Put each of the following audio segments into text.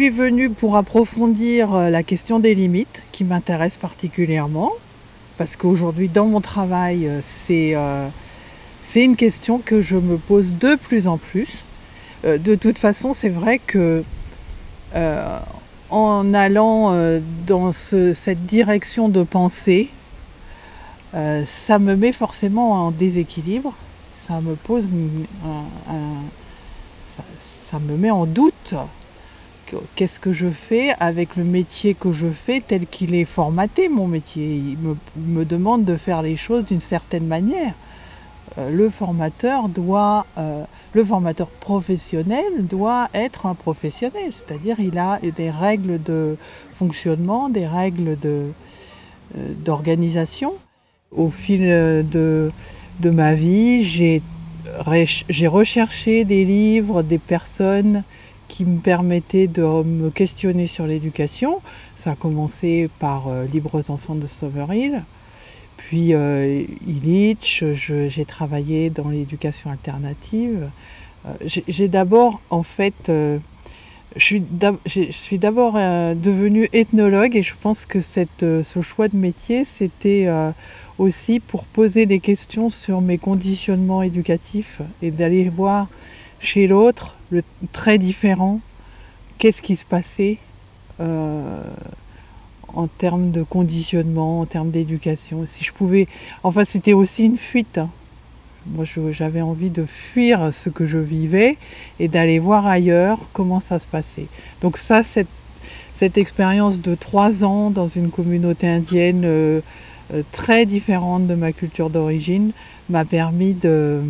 suis venue pour approfondir la question des limites, qui m'intéresse particulièrement, parce qu'aujourd'hui, dans mon travail, c'est une question que je me pose de plus en plus. De toute façon, c'est vrai que en allant dans cette direction de pensée, ça me met forcément en déséquilibre, ça me pose ça me met en doute. Qu'est-ce que je fais avec le métier que je fais tel qu'il est formaté, mon métier? Il me demande de faire les choses d'une certaine manière. Le formateur professionnel doit être un professionnel, c'est-à-dire il a des règles de fonctionnement, des règles d'organisation. Au fil de ma vie, j'ai recherché des livres, des personnes qui me permettaient de me questionner sur l'éducation. Ça a commencé par Libres enfants de Somerville, puis Illich, j'ai travaillé dans l'éducation alternative. J'ai d'abord, en fait, je suis d'abord devenue ethnologue et je pense que ce choix de métier, c'était aussi pour poser des questions sur mes conditionnements éducatifs et d'aller voir chez l'autre, le très différent, qu'est-ce qui se passait en termes de conditionnement, en termes d'éducation. Si je pouvais, enfin c'était aussi une fuite. Hein. Moi j'avais envie de fuir ce que je vivais et d'aller voir ailleurs comment ça se passait. Donc ça, cette expérience de 3 ans dans une communauté indienne très différente de ma culture d'origine m'a permis de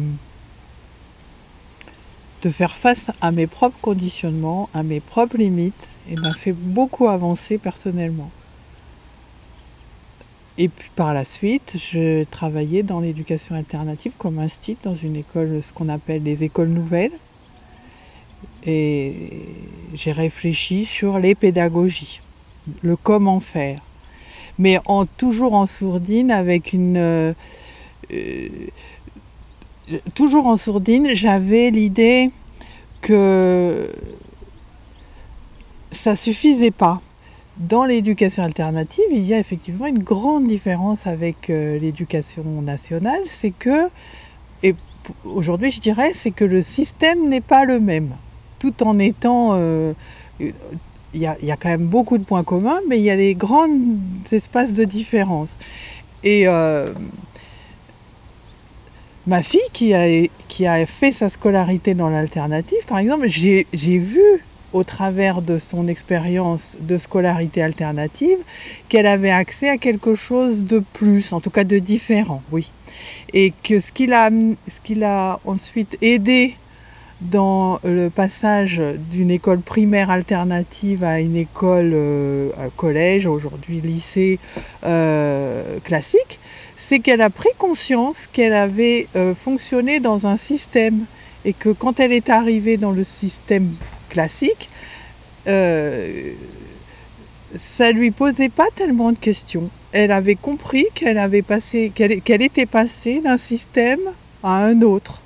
faire face à mes propres conditionnements, à mes propres limites, et m'a fait beaucoup avancer personnellement. Et puis par la suite, je travaillais dans l'éducation alternative comme instit dans une école, ce qu'on appelle les écoles nouvelles. Et j'ai réfléchi sur les pédagogies, le comment faire. Mais toujours en sourdine, toujours en sourdine, j'avais l'idée que ça suffisait pas. Dans l'éducation alternative, il y a effectivement une grande différence avec l'éducation nationale, c'est que, et aujourd'hui je dirais, c'est que le système n'est pas le même. Tout en étant, il y a quand même beaucoup de points communs, mais il y a des grands espaces de différence. Et ma fille qui a fait sa scolarité dans l'alternative, par exemple, j'ai vu au travers de son expérience de scolarité alternative qu'elle avait accès à quelque chose de plus, en tout cas de différent, oui. Et que ce qui l'a ensuite aidé dans le passage d'une école primaire alternative à une école collège, aujourd'hui lycée classique, c'est qu'elle a pris conscience qu'elle avait fonctionné dans un système et que quand elle est arrivée dans le système classique, ça lui posait pas tellement de questions. Elle avait compris qu'elle était passée d'un système à un autre.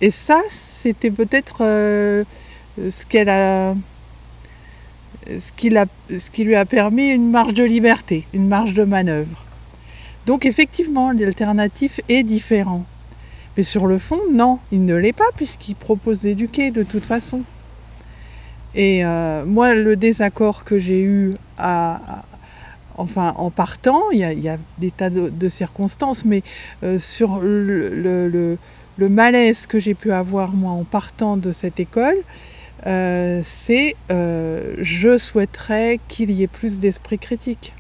Et ça, c'était peut-être ce qui lui a permis une marge de liberté, une marge de manœuvre. Donc effectivement, l'alternatif est différent. Mais sur le fond, non, il ne l'est pas puisqu'il propose d'éduquer de toute façon. Et moi, le désaccord que j'ai eu en partant, il y a des tas de circonstances, mais sur le malaise que j'ai pu avoir moi en partant de cette école, c'est je souhaiterais qu'il y ait plus d'esprit critique.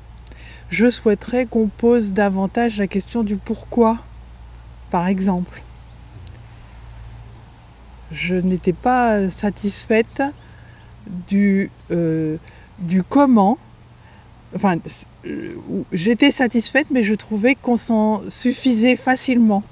Je souhaiterais qu'on pose davantage la question du pourquoi, par exemple. Je n'étais pas satisfaite du comment. Enfin, j'étais satisfaite, mais je trouvais qu'on s'en suffisait facilement.